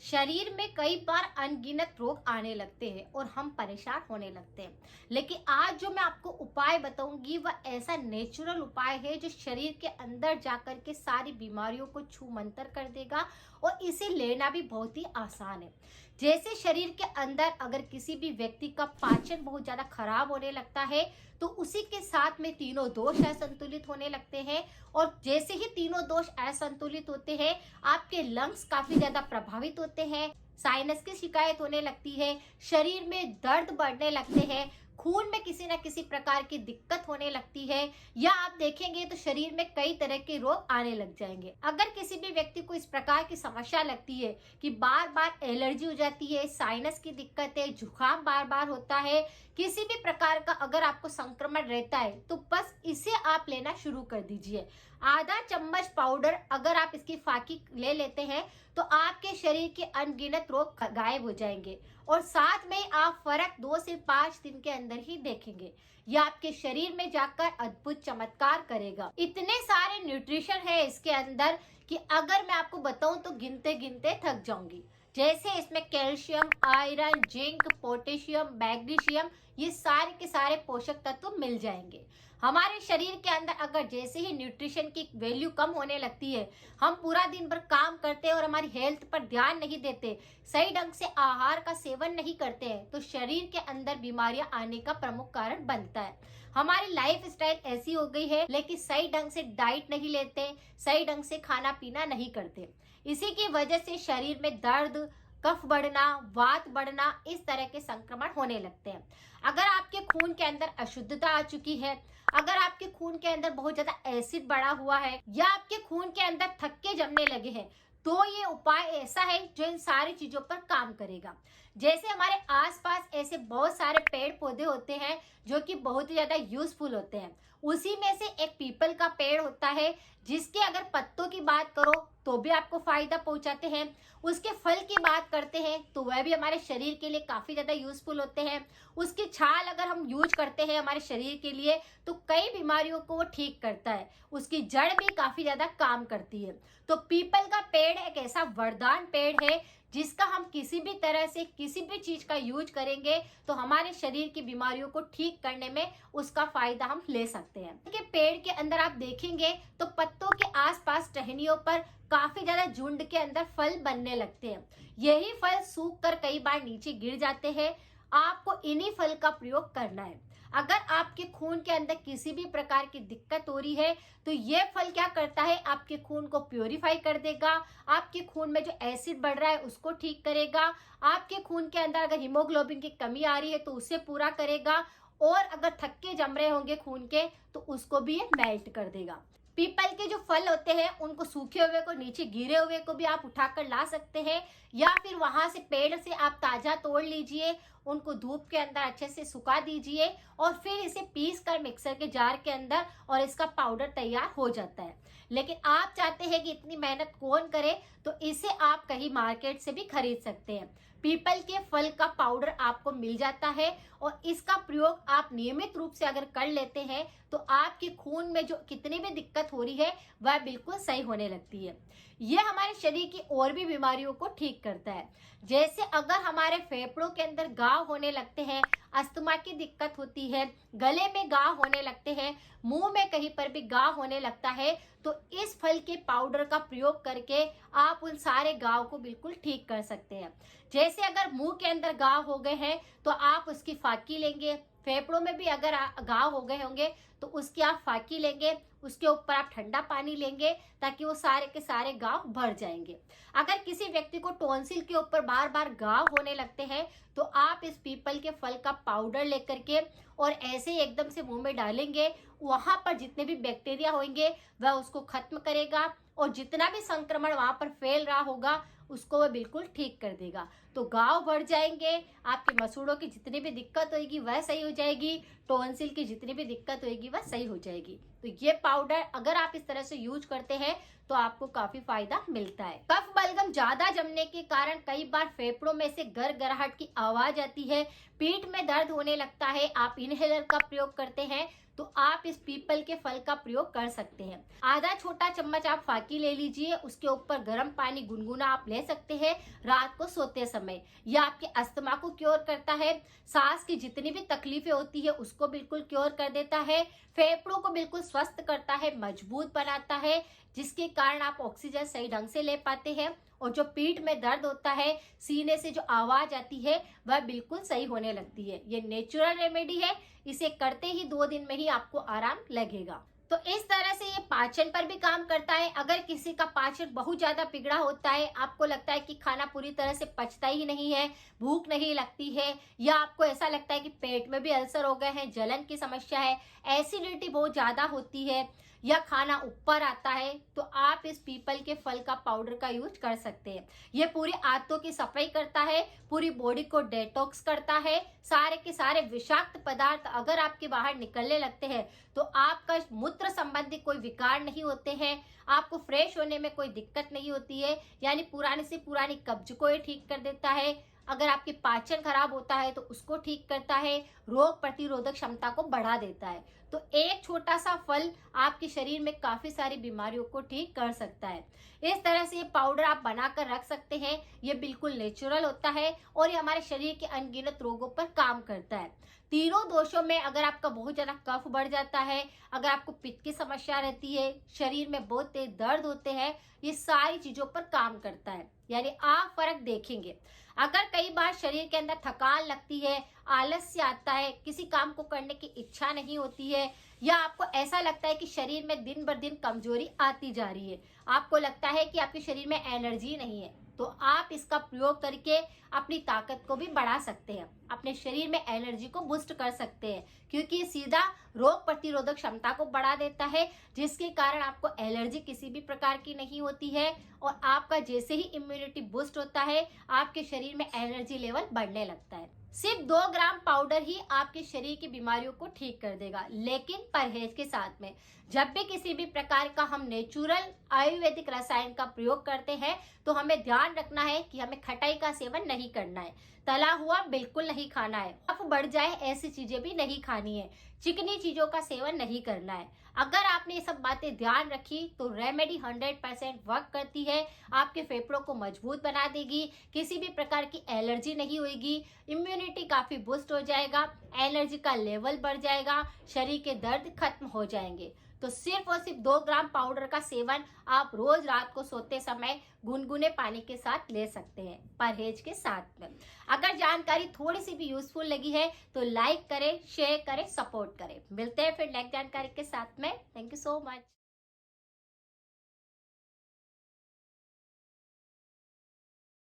शरीर में कई बार अनगिनत रोग आने लगते हैं और हम परेशान होने लगते हैं। लेकिन आज जो मैं आपको उपाय बताऊंगी वह ऐसा नेचुरल उपाय है जो शरीर के अंदर जाकर के सारी बीमारियों को छू मंतर कर देगा और इसे लेना भी बहुत ही आसान है। जैसे शरीर के अंदर अगर किसी भी व्यक्ति का पाचन बहुत ज्यादा खराब होने लगता है तो उसी के साथ में तीनों दोष असंतुलित होने लगते हैं। और जैसे ही तीनों दोष असंतुलित होते हैं, आपके लंग्स काफी ज्यादा प्रभावित होते हैं, साइनस की शिकायत होने लगती है, शरीर में दर्द बढ़ने लगते हैं, खून में किसी न किसी प्रकार की दिक्कत होने लगती है, या आप देखेंगे तो शरीर में कई तरह के रोग आने लग जाएंगे। अगर किसी भी व्यक्ति को इस प्रकार की समस्या लगती है कि बार बार एलर्जी हो जाती है, साइनस की दिक्कत है, जुकाम बार बार होता है, किसी भी प्रकार का अगर आपको संक्रमण रहता है तो बस इसे आप लेना शुरू कर दीजिए। आधा चम्मच पाउडर अगर आप इसकी फाकी ले लेते हैं तो आपके शरीर के अनगिनत रोग गायब हो जाएंगे और साथ में आप फर्क 2 से 5 दिन के अंदर ही देखेंगे। यह आपके शरीर में जाकर अद्भुत चमत्कार करेगा। इतने सारे न्यूट्रिशन है इसके अंदर कि अगर मैं आपको बताऊं तो गिनते गिनते थक जाऊंगी। जैसे इसमें calcium, iron, zinc, potassium, magnesium, ये सारे के सारे पोषक तत्व मिल जाएंगे। हमारे शरीर के अंदर अगर जैसे ही न्यूट्रिशन की वैल्यू कम होने लगती है, हम पूरा दिन भर काम करते हैं और हमारी हेल्थ पर ध्यान नहीं देते, सही ढंग से आहार का सेवन नहीं करते हैं, तो शरीर के अंदर बीमारियां आने का प्रमुख कारण बनता है। हमारी लाइफ स्टाइल ऐसी हो गई है, लेकिन सही ढंग से डाइट नहीं लेते, सही ढंग से खाना पीना नहीं करते। इसी की वजह से शरीर में दर्द, कफ बढ़ना, वात बढ़ना, इस तरह के संक्रमण होने लगते हैं। अगर आपके खून के अंदर अशुद्धता आ चुकी है, अगर आपके खून के अंदर बहुत ज्यादा एसिड बढ़ा हुआ है, या आपके खून के अंदर थक्के जमने लगे हैं, तो ये उपाय ऐसा है जो इन सारी चीजों पर काम करेगा। जैसे हमारे आसपास ऐसे बहुत सारे पेड़ पौधे होते हैं जो कि बहुत ही ज्यादा यूजफुल होते हैं। उसी में से एक पीपल का पेड़ होता है जिसके अगर पत्तों की बात करो तो भी आपको फायदा पहुंचाते हैं, उसके फल की बात करते हैं तो वह भी हमारे शरीर के लिए काफी ज्यादा यूजफुल होते हैं, उसकी छाल अगर हम यूज करते हैं हमारे शरीर के लिए तो कई बीमारियों को वो ठीक करता है, उसकी जड़ भी काफी ज्यादा काम करती है। तो पीपल का पेड़ एक ऐसा वरदान पेड़ है जिसका हम किसी भी तरह से किसी भी चीज का यूज करेंगे तो हमारे शरीर की बीमारियों को ठीक करने में उसका फायदा हम ले सकते हैं। के पेड़ के अंदर आप देखेंगे तो पत्तों के आसपास टहनियों पर काफी ज्यादा झुंड के अंदर फल बनने लगते हैं। यही फल सूख कर कई बार नीचे गिर जाते हैं। आपको इन्हीं फल का प्रयोग करना है। अगर आपके खून के अंदर किसी भी प्रकार की दिक्कत हो रही है तो ये फल क्या करता है, आपके खून को प्योरीफाई कर देगा, आपके खून में जो एसिड बढ़ रहा है उसको ठीक करेगा, आपके खून के अंदर अगर हीमोग्लोबिन की कमी आ रही है तो उसे पूरा करेगा, और अगर थक्के जम रहे होंगे खून के तो उसको भी ये मेल्ट कर देगा। पीपल के जो फल होते हैं उनको सूखे हुए को, नीचे गिरे हुए को भी आप उठाकर ला सकते हैं, या फिर वहां से पेड़ से आप ताजा तोड़ लीजिए, उनको धूप के अंदर अच्छे से सुखा दीजिए और फिर इसे पीस कर मिक्सर के जार के अंदर और इसका पाउडर तैयार हो जाता है। लेकिन आप चाहते हैं कि इतनी मेहनत कौन करे, तो इसे आप कहीं मार्केट से भी खरीद सकते हैं। पीपल के फल का पाउडर आपको मिल जाता है और इसका प्रयोग आप नियमित रूप से अगर कर लेते हैं तो आपके खून में जो कितनी भी दिक्कत हो रही है वह बिल्कुल सही होने लगती है। यह हमारे शरीर की और भी बीमारियों को ठीक करता है। जैसे अगर हमारे फेफड़ों के अंदर घाव होने लगते हैं, अस्थमा की दिक्कत होती है, गले में घाव होने लगते हैं, मुंह में कहीं पर भी घाव होने लगता है, तो इस फल के पाउडर का प्रयोग करके आप उन सारे घाव को बिल्कुल ठीक कर सकते हैं। जैसे अगर मुंह के अंदर घाव हो गए हैं तो आप उसकी फाकी लेंगे, फेफड़ों में भी अगर घाव हो गए होंगे तो उसकी आप फाकी लेंगे, उसके ऊपर आप ठंडा पानी लेंगे ताकि वो सारे के सारे घाव भर जाएंगे। अगर किसी व्यक्ति को टॉन्सिल के ऊपर बार बार घाव होने लगते हैं तो आप इस पीपल के फल का पाउडर लेकर के और ऐसे ही एकदम से मुंह में डालेंगे, वहां पर जितने भी बैक्टीरिया होंगे वह उसको खत्म करेगा और जितना भी संक्रमण वहां पर फैल रहा होगा उसको वह बिल्कुल ठीक कर देगा। तो घाव बढ़ जाएंगे, आपके मसूड़ों की जितनी भी दिक्कत होगी वह सही हो जाएगी, टॉन्सिल की जितनी भी दिक्कत होगी वह सही हो जाएगी। तो ये पाउडर अगर आप इस तरह से यूज करते हैं तो आपको काफी फायदा मिलता है। कफ बलगम ज्यादा जमने के कारण कई बार फेफड़ों में से गरगराहट की आवाज आती है, पेट में दर्द होने लगता है, आप इनहेलर का प्रयोग करते हैं तो आप इस पीपल के फल का प्रयोग कर सकते हैं। आधा छोटा चम्मच आप फाकी ले लीजिए, उसके ऊपर गर्म पानी गुनगुना आप ले सकते हैं रात को सोते समय। यह आपके अस्थमा को क्योर करता है, सांस की जितनी भी तकलीफें होती है उसको बिल्कुल क्योर कर देता है, फेफड़ों को बिल्कुल स्वस्थ करता है, मजबूत बनाता है, जिसके कारण आप ऑक्सीजन सही ढंग से ले पाते हैं और जो पीठ में दर्द होता है, सीने से जो आवाज आती है वह बिल्कुल सही होने लगती है। ये नेचुरल रेमेडी है, इसे करते ही 2 दिन में ही आपको आराम लगेगा। तो इस तरह से ये पाचन पर भी काम करता है। अगर किसी का पाचन बहुत ज्यादा बिगड़ा होता है, आपको लगता है कि खाना पूरी तरह से पचता ही नहीं है, भूख नहीं लगती है, या आपको ऐसा लगता है कि पेट में भी अल्सर हो गए हैं, जलन की समस्या है, एसिडिटी बहुत ज्यादा होती है, या खाना ऊपर आता है, तो आप इस पीपल के फल का पाउडर का यूज कर सकते हैं। ये पूरी आंतों की सफाई करता है, पूरी बॉडी को डेटॉक्स करता है, सारे के सारे विषाक्त पदार्थ अगर आपके बाहर निकलने लगते हैं तो आपका मूत्र संबंधी कोई विकार नहीं होते हैं, आपको फ्रेश होने में कोई दिक्कत नहीं होती है, यानी पुरानी से पुरानी कब्ज को ये ठीक कर देता है। अगर आपके पाचन खराब होता है तो उसको ठीक करता है, रोग प्रतिरोधक क्षमता को बढ़ा देता है। तो एक छोटा सा फल आपके शरीर में काफी सारी बीमारियों को ठीक कर सकता है। इस तरह से ये पाउडर आप बनाकर रख सकते हैं, ये बिल्कुल नेचुरल होता है और ये हमारे शरीर के अनगिनत रोगों पर काम करता है। तीनों दोषों में, अगर आपका बहुत ज्यादा कफ बढ़ जाता है, अगर आपको पित्त की समस्या रहती है, शरीर में बहुत तेज दर्द होते हैं, ये सारी चीजों पर काम करता है, यानी आप फर्क देखेंगे। अगर कई बार शरीर के अंदर थकान लगती है, आलस्य आता है, किसी काम को करने की इच्छा नहीं होती है, या आपको ऐसा लगता है कि शरीर में दिन बर दिन कमजोरी आती जा रही है, आपको लगता है कि आपके शरीर में एनर्जी नहीं है, तो आप इसका प्रयोग करके अपनी ताकत को भी बढ़ा सकते हैं, अपने शरीर में एनर्जी को बूस्ट कर सकते हैं, क्योंकि ये सीधा रोग प्रतिरोधक क्षमता को बढ़ा देता है, जिसके कारण आपको एलर्जी किसी भी प्रकार की नहीं होती है और आपका जैसे ही इम्यूनिटी बूस्ट होता है, आपके शरीर में एनर्जी लेवल बढ़ने लगता है। सिर्फ 2 ग्राम पाउडर ही आपके शरीर की बीमारियों को ठीक कर देगा, लेकिन परहेज के साथ में। जब भी किसी भी प्रकार का हम नेचुरल आयुर्वेदिक रसायन का प्रयोग करते हैं तो हमें ध्यान रखना है कि हमें खटाई का सेवन नहीं करना है, तला हुआ बिल्कुल नहीं खाना है, कफ बढ़ जाए ऐसी चीजें भी नहीं खानी है, चिकनी चीजों का सेवन नहीं करना है। अगर आपने ये सब बातें ध्यान रखी तो रेमेडी 100% वर्क करती है, आपके फेफड़ों को मजबूत बना देगी, किसी भी प्रकार की एलर्जी नहीं होगी, इम्यूनिटी काफी बूस्ट हो जाएगा, एनर्जी का लेवल बढ़ जाएगा, शरीर के दर्द खत्म हो जाएंगे। तो सिर्फ और सिर्फ 2 ग्राम पाउडर का सेवन आप रोज रात को सोते समय गुनगुने पानी के साथ ले सकते हैं, परहेज के साथ में। अगर जानकारी थोड़ी सी भी यूजफुल लगी है तो लाइक करें, शेयर करें, सपोर्ट करें। मिलते हैं फिर नेक्स्ट जानकारी के साथ में। Thank you so much.